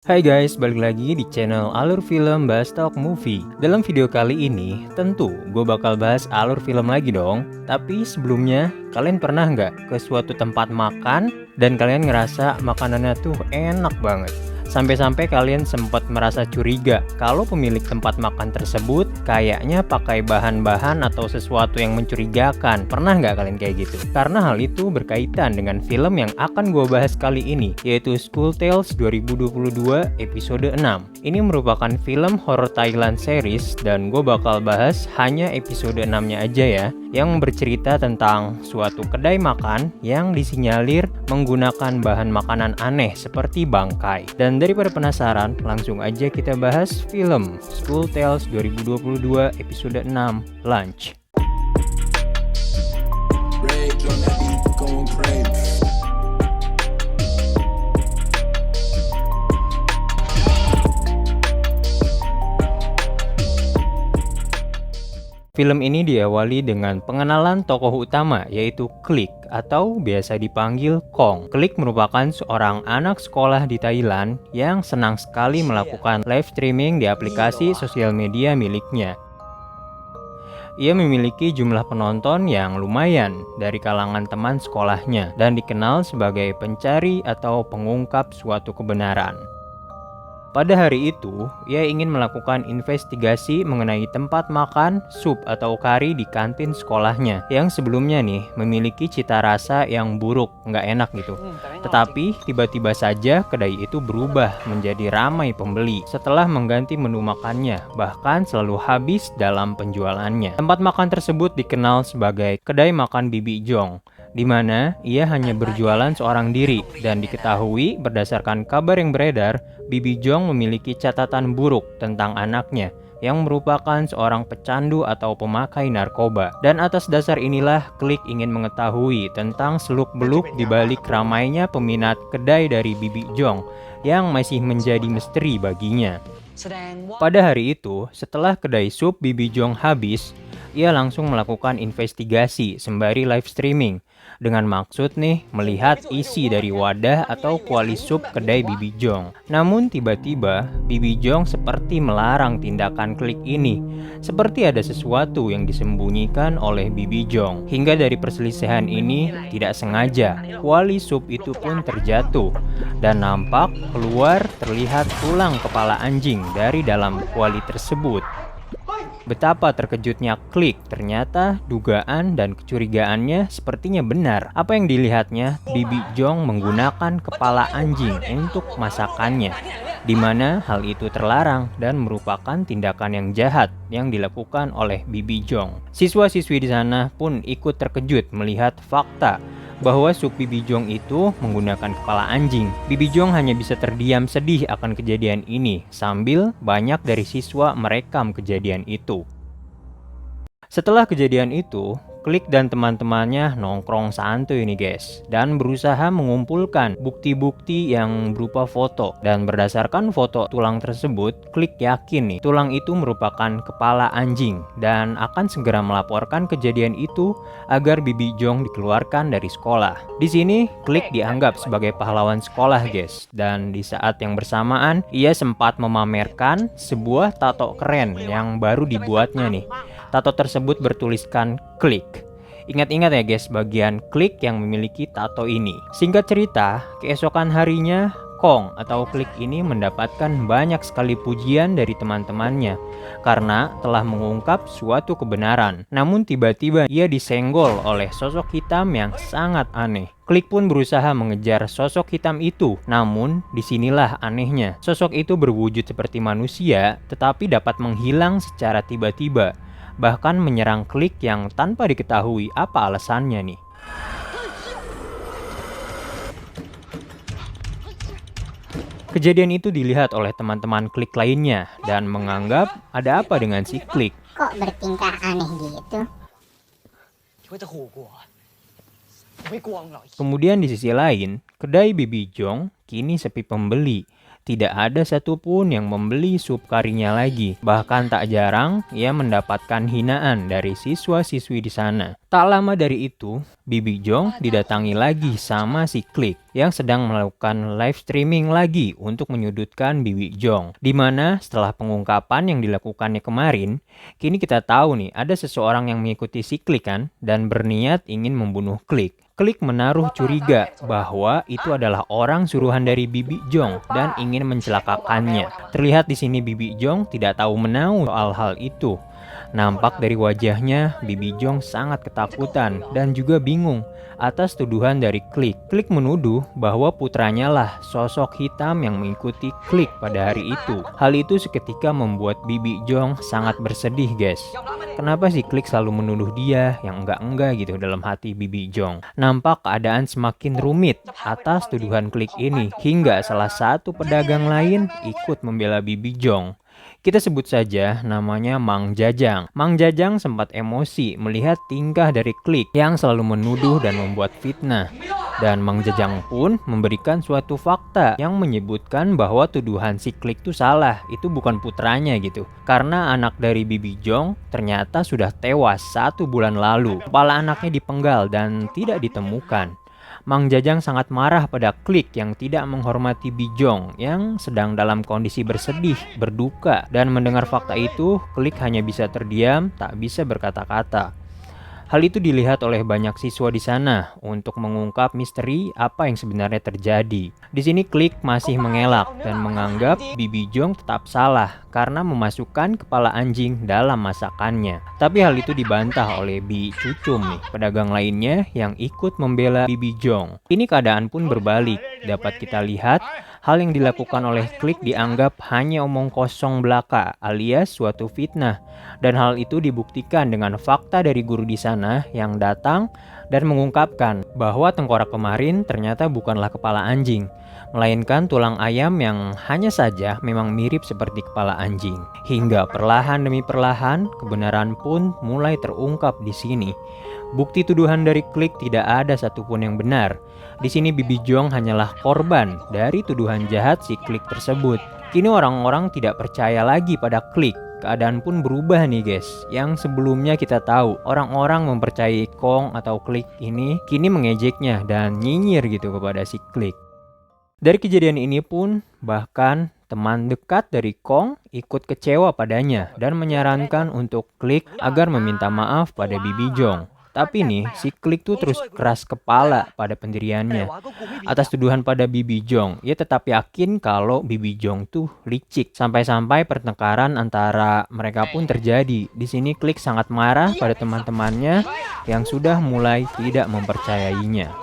Hai guys, balik lagi di channel Alur Film Bahas Talk Movie. Dalam video kali ini, tentu gue bakal bahas alur film lagi dong. Tapi sebelumnya, kalian pernah nggak ke suatu tempat makan dan kalian ngerasa makanannya tuh enak banget? Sampai-sampai kalian sempat merasa curiga kalau pemilik tempat makan tersebut kayaknya pakai bahan-bahan atau sesuatu yang mencurigakan. Pernah nggak kalian kayak gitu? Karena hal itu berkaitan dengan film yang akan gue bahas kali ini, yaitu School Tales 2022 episode 6. Ini merupakan film horror Thailand series dan gue bakal bahas hanya episode 6-nya aja ya, yang bercerita tentang suatu kedai makan yang disinyalir menggunakan bahan makanan aneh seperti bangkai. Dan daripada penasaran, langsung aja kita bahas film School Tales 2022 episode 6 Lunch. Film ini diawali dengan pengenalan tokoh utama yaitu Klik atau biasa dipanggil Kong. Klik merupakan seorang anak sekolah di Thailand yang senang sekali melakukan live streaming di aplikasi sosial media miliknya. Ia memiliki jumlah penonton yang lumayan dari kalangan teman sekolahnya dan dikenal sebagai pencari atau pengungkap suatu kebenaran. Pada hari itu, ia ingin melakukan investigasi mengenai tempat makan, sup atau kari di kantin sekolahnya yang sebelumnya nih memiliki cita rasa yang buruk, nggak enak gitu. Tetapi tiba-tiba saja kedai itu berubah menjadi ramai pembeli setelah mengganti menu makannya, bahkan selalu habis dalam penjualannya. Tempat makan tersebut dikenal sebagai kedai makan Bibi Jong, di mana ia hanya berjualan seorang diri dan diketahui berdasarkan kabar yang beredar, Bibi Jong memiliki catatan buruk tentang anaknya yang merupakan seorang pecandu atau pemakai narkoba. Dan atas dasar inilah Klik ingin mengetahui tentang seluk-beluk di balik ramainya peminat kedai dari Bibi Jong yang masih menjadi misteri baginya. Pada hari itu, setelah kedai sup Bibi Jong habis, ia langsung melakukan investigasi sembari live streaming dengan maksud nih melihat isi dari wadah atau kuali sup kedai Bibi Jong. Namun tiba-tiba Bibi Jong seperti melarang tindakan Klik ini, seperti ada sesuatu yang disembunyikan oleh Bibi Jong. Hingga dari perselisihan ini tidak sengaja kuali sup itu pun terjatuh dan nampak keluar terlihat tulang kepala anjing dari dalam kuali tersebut. Betapa terkejutnya Klik, ternyata dugaan dan kecurigaannya sepertinya benar. Apa yang dilihatnya, Bibi Jong menggunakan kepala anjing untuk masakannya, di mana hal itu terlarang dan merupakan tindakan yang jahat yang dilakukan oleh Bibi Jong. Siswa-siswi di sana pun ikut terkejut melihat fakta bahwa sup Bibi Jong itu menggunakan kepala anjing. Bibi Jong hanya bisa terdiam sedih akan kejadian ini sambil banyak dari siswa merekam kejadian itu. Setelah kejadian itu, Klik dan teman-temannya nongkrong santuy nih guys, dan berusaha mengumpulkan bukti-bukti yang berupa foto. Dan berdasarkan foto tulang tersebut, Klik yakin nih tulang itu merupakan kepala anjing dan akan segera melaporkan kejadian itu agar Bibi Jong dikeluarkan dari sekolah. Di sini Klik dianggap sebagai pahlawan sekolah guys, dan di saat yang bersamaan ia sempat memamerkan sebuah tato keren yang baru dibuatnya nih. Tato tersebut bertuliskan Klik. Ingat-ingat ya guys bagian Klik yang memiliki tato ini. Singkat cerita, keesokan harinya Kong atau Klik ini mendapatkan banyak sekali pujian dari teman-temannya karena telah mengungkap suatu kebenaran. Namun tiba-tiba ia disenggol oleh sosok hitam yang sangat aneh. Klik pun berusaha mengejar sosok hitam itu. Namun disinilah anehnya, sosok itu berwujud seperti manusia tetapi dapat menghilang secara tiba-tiba, bahkan menyerang Klik yang tanpa diketahui apa alasannya nih. Kejadian itu dilihat oleh teman-teman Klik lainnya dan menganggap ada apa dengan si Klik. Kok bertingkah aneh gitu? Kemudian di sisi lain, kedai Bibi Jong kini sepi pembeli tidak ada satupun yang membeli sup karinya lagi. Bahkan tak jarang ia mendapatkan hinaan dari siswa-siswi di sana. Tak lama dari itu, Bibi Jong didatangi lagi sama si Klik yang sedang melakukan live streaming lagi untuk menyudutkan Bibi Jong. Dimana setelah pengungkapan yang dilakukannya kemarin, kini kita tahu nih ada seseorang yang mengikuti si Klik kan dan berniat ingin membunuh Klik. Klik menaruh curiga bahwa itu adalah orang suruhan dari Bibi Jong dan ingin mencelakakannya. Terlihat di sini Bibi Jong tidak tahu menahu soal hal itu. Nampak dari wajahnya, Bibi Jong sangat ketakutan dan juga bingung atas tuduhan dari Klik. Klik menuduh bahwa putranya lah sosok hitam yang mengikuti Klik pada hari itu. Hal itu seketika membuat Bibi Jong sangat bersedih, guys. Kenapa sih Klik selalu menuduh dia yang enggak-enggak gitu dalam hati Bibi Jong? Nampak keadaan semakin rumit atas tuduhan Klik ini hingga salah satu pedagang lain ikut membela Bibi Jong. Kita sebut saja namanya Mang Jajang. Mang Jajang sempat emosi melihat tingkah dari Klik yang selalu menuduh dan membuat fitnah. Dan Mang Jajang pun memberikan suatu fakta yang menyebutkan bahwa tuduhan si Klik itu salah, itu bukan putranya gitu. Karena anak dari Bibi Jong ternyata sudah tewas 1 bulan lalu. Kepala anaknya dipenggal dan tidak ditemukan. Mang Jajang sangat marah pada Klik yang tidak menghormati Bijong yang sedang dalam kondisi bersedih, berduka. Dan mendengar fakta itu, Klik hanya bisa terdiam, tak bisa berkata-kata. Hal itu dilihat oleh banyak siswa di sana untuk mengungkap misteri apa yang sebenarnya terjadi. Di sini Klik masih mengelak dan menganggap Bibi Jong tetap salah karena memasukkan kepala anjing dalam masakannya. Tapi hal itu dibantah oleh Bi Cucum nih, pedagang lainnya yang ikut membela Bibi Jong. Ini keadaan pun berbalik. Dapat kita lihat hal yang dilakukan oleh Klik dianggap hanya omong kosong belaka alias suatu fitnah. Dan hal itu dibuktikan dengan fakta dari guru di sana yang datang dan mengungkapkan bahwa tengkorak kemarin ternyata bukanlah kepala anjing, melainkan tulang ayam yang hanya saja memang mirip seperti kepala anjing. Hingga perlahan demi perlahan kebenaran pun mulai terungkap di sini. Bukti tuduhan dari Klik tidak ada satupun yang benar. Di sini Bibi Jong hanyalah korban dari tuduhan jahat si Klik tersebut. Kini orang-orang tidak percaya lagi pada Klik. Keadaan pun berubah nih guys. Yang sebelumnya kita tahu orang-orang mempercayai Kong atau Klik ini kini mengejeknya dan nyinyir gitu kepada si Klik. Dari kejadian ini pun bahkan teman dekat dari Kong ikut kecewa padanya dan menyarankan untuk Klik agar meminta maaf pada Bibi Jong. Tapi nih, si Klik tuh terus keras kepala pada pendiriannya. Atas tuduhan pada Bibi Jong, ia tetap yakin kalau Bibi Jong tuh licik. Sampai-sampai pertengkaran antara mereka pun terjadi. Di sini Klik sangat marah pada teman-temannya yang sudah mulai tidak mempercayainya.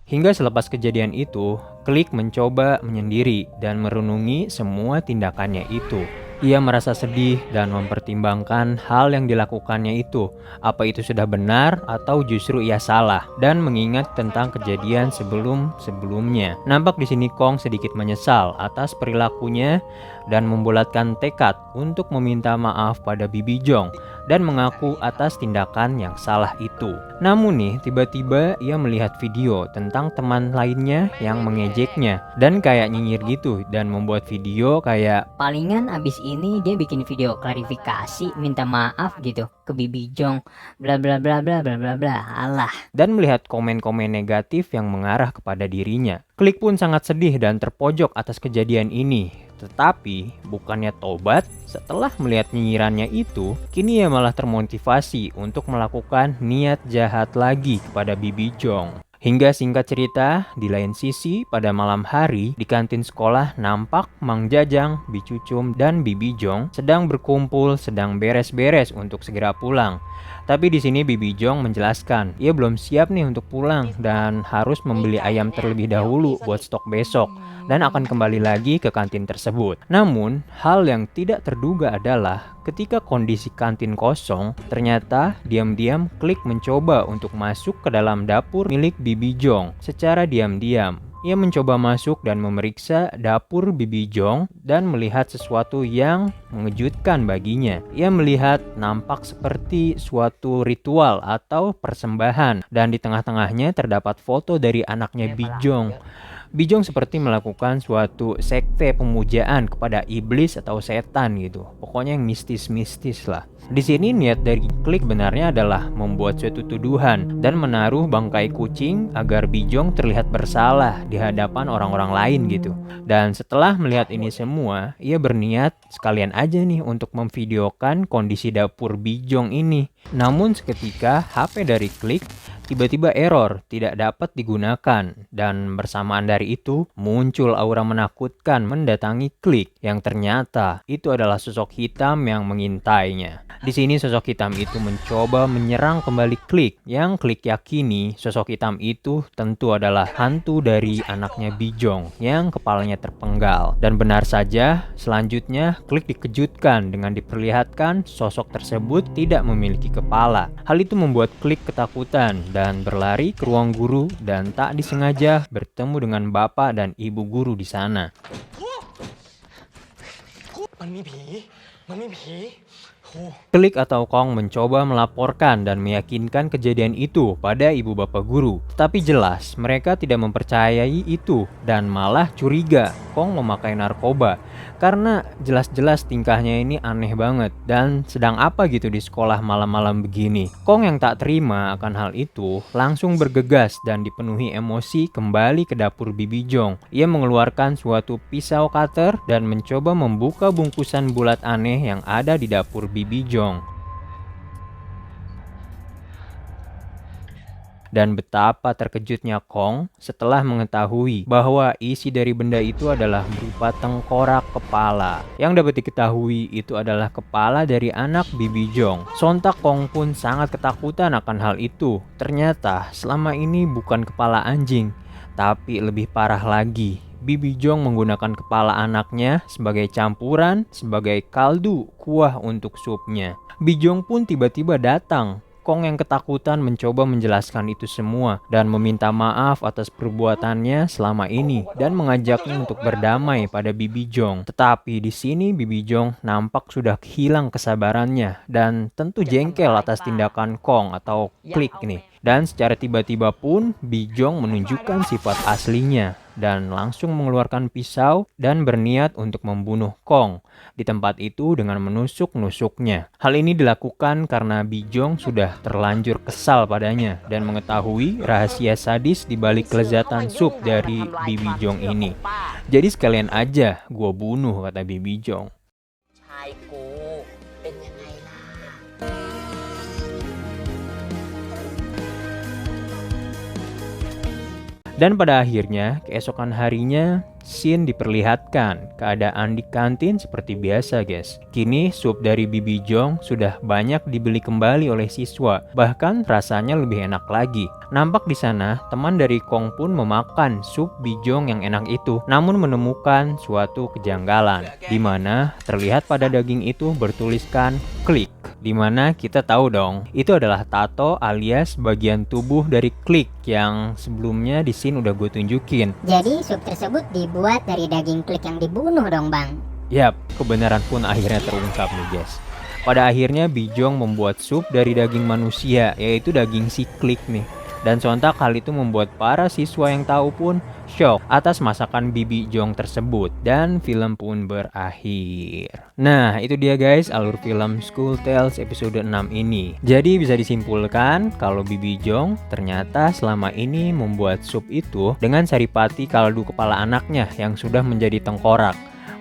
Hingga selepas kejadian itu, Klik mencoba menyendiri dan merenungi semua tindakannya itu. Ia merasa sedih dan mempertimbangkan hal yang dilakukannya itu, apa itu sudah benar atau justru ia salah, dan mengingat tentang kejadian sebelumnya. Nampak di sini Kong sedikit menyesal atas perilakunya dan membulatkan tekad untuk meminta maaf pada Bibi Jong dan mengaku atas tindakan yang salah itu. Namun nih, tiba-tiba ia melihat video tentang teman lainnya yang mengejeknya dan kayak nyinyir gitu dan membuat video kayak Palingan abis ini dia bikin video klarifikasi minta maaf gitu ke Bibi Jong bla bla bla bla bla bla bla. Alah. dan melihat komen-komen negatif yang mengarah kepada dirinya. Klik pun sangat sedih dan terpojok atas kejadian ini. Tetapi bukannya tobat, setelah melihat nyinyirannya itu, kini ia malah termotivasi untuk melakukan niat jahat lagi kepada Bibi Jong. Hingga singkat cerita, di lain sisi pada malam hari di kantin sekolah nampak Mang Jajang, Bi Cucum, dan Bibi Jong sedang berkumpul, sedang beres-beres untuk segera pulang. Tapi di sini Bibi Jong menjelaskan, ia belum siap nih untuk pulang dan harus membeli ayam terlebih dahulu buat stok besok dan akan kembali lagi ke kantin tersebut. Namun, hal yang tidak terduga adalah ketika kondisi kantin kosong, ternyata diam-diam Klik mencoba untuk masuk ke dalam dapur milik Bibi Jong secara diam-diam. Ia mencoba masuk dan memeriksa dapur Bibi Jong dan melihat sesuatu yang mengejutkan baginya. Ia melihat nampak seperti suatu ritual atau persembahan dan di tengah-tengahnya terdapat foto dari anaknya Bijong. Bijong seperti melakukan suatu sekte pemujaan kepada iblis atau setan gitu. Pokoknya yang mistis-mistis lah. Di sini niat dari Klik benarnya adalah membuat suatu tuduhan dan menaruh bangkai kucing agar Bijong terlihat bersalah di hadapan orang-orang lain gitu. Dan setelah melihat ini semua, ia berniat sekalian aja nih untuk memvideokan kondisi dapur Bijong ini. Namun seketika HP dari Klik tiba-tiba error, tidak dapat digunakan, dan bersamaan dari itu muncul aura menakutkan mendatangi Klik yang ternyata itu adalah sosok hitam yang mengintainya. Di sini sosok hitam itu mencoba menyerang kembali Klik, yang Klik yakini sosok hitam itu tentu adalah hantu dari anaknya Bijong yang kepalanya terpenggal. Dan benar saja, selanjutnya Klik dikejutkan dengan diperlihatkan sosok tersebut tidak memiliki kepala. Hal itu membuat Klik ketakutan dan berlari ke ruang guru dan tak disengaja bertemu dengan bapak dan ibu guru di sana. Klik atau Kong mencoba melaporkan dan meyakinkan kejadian itu pada ibu bapak guru. Tapi jelas mereka tidak mempercayai itu dan malah curiga Kong memakai narkoba. Karena jelas-jelas tingkahnya ini aneh banget dan sedang apa gitu di sekolah malam-malam begini. Kong yang tak terima akan hal itu langsung bergegas dan dipenuhi emosi kembali ke dapur Bibi Jong. Ia mengeluarkan suatu pisau cutter dan mencoba membuka bungkusan bulat aneh yang ada di dapur Bibi Jong. Dan betapa terkejutnya Kong setelah mengetahui bahwa isi dari benda itu adalah berupa tengkorak kepala. Yang dapat diketahui itu adalah kepala dari anak Bibi Jong. Sontak Kong pun sangat ketakutan akan hal itu. Ternyata selama ini bukan kepala anjing, tapi lebih parah lagi. Bibi Jong menggunakan kepala anaknya sebagai campuran, sebagai kaldu kuah untuk supnya. Bijong pun tiba-tiba datang. Kong yang ketakutan mencoba menjelaskan itu semua dan meminta maaf atas perbuatannya selama ini dan mengajaknya untuk berdamai pada Bibi Jong. Tetapi di sini Bibi Jong nampak sudah hilang kesabarannya dan tentu jengkel atas tindakan Kong atau Klik nih. Dan secara tiba-tiba pun Bijong menunjukkan sifat aslinya dan langsung mengeluarkan pisau dan berniat untuk membunuh Kong di tempat itu dengan menusuk-nusuknya. Hal ini dilakukan karena Bijong sudah terlanjur kesal padanya dan mengetahui rahasia sadis di balik kelezatan sup dari Bibi Jong ini. Jadi sekalian aja gua bunuh, kata Bibi Jong. Dan pada akhirnya, keesokan harinya, Shin diperlihatkan keadaan di kantin seperti biasa guys. Kini sup dari Bibi Jong sudah banyak dibeli kembali oleh siswa, bahkan rasanya lebih enak lagi. Nampak di sana teman dari Kong pun memakan sup Bijong yang enak itu, namun menemukan suatu kejanggalan, di mana terlihat pada daging itu bertuliskan Klik. Dimana kita tahu dong, itu adalah tato alias bagian tubuh dari Klik yang sebelumnya di scene udah gue tunjukin. Jadi sup tersebut dibuat dari daging Klik yang dibunuh dong bang? Yap, kebenaran pun akhirnya terungkap nih guys. Pada akhirnya Bijong membuat sup dari daging manusia, yaitu daging si Klik nih. Dan sontak hal itu membuat para siswa yang tahu pun shock atas masakan Bibi Jong tersebut. Dan film pun berakhir. Nah itu dia guys alur film School Tales episode 6 ini. Jadi bisa disimpulkan kalau Bibi Jong ternyata selama ini membuat sup itu dengan saripati kaldu kepala anaknya yang sudah menjadi tengkorak.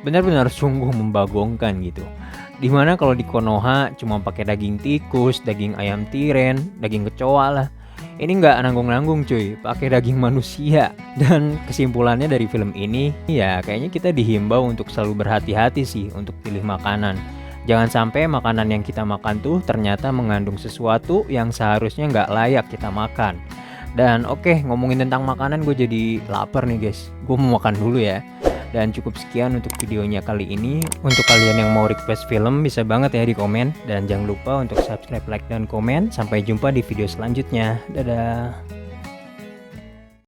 Benar-benar sungguh membagongkan gitu. Dimana kalau di Konoha cuma pakai daging tikus, daging ayam tiren, daging kecoa lah. Ini nggak nanggung-nanggung cuy, pakai daging manusia. Dan kesimpulannya dari film ini, ya kayaknya kita dihimbau untuk selalu berhati-hati sih untuk pilih makanan. Jangan sampai makanan yang kita makan tuh ternyata mengandung sesuatu yang seharusnya nggak layak kita makan. Dan oke, ngomongin tentang makanan gue jadi lapar nih guys. Gue mau makan dulu ya. Dan cukup sekian untuk videonya kali ini. Untuk kalian yang mau request film bisa banget ya di komen. Dan jangan lupa untuk subscribe, like, dan komen. Sampai jumpa di video selanjutnya. Dadah.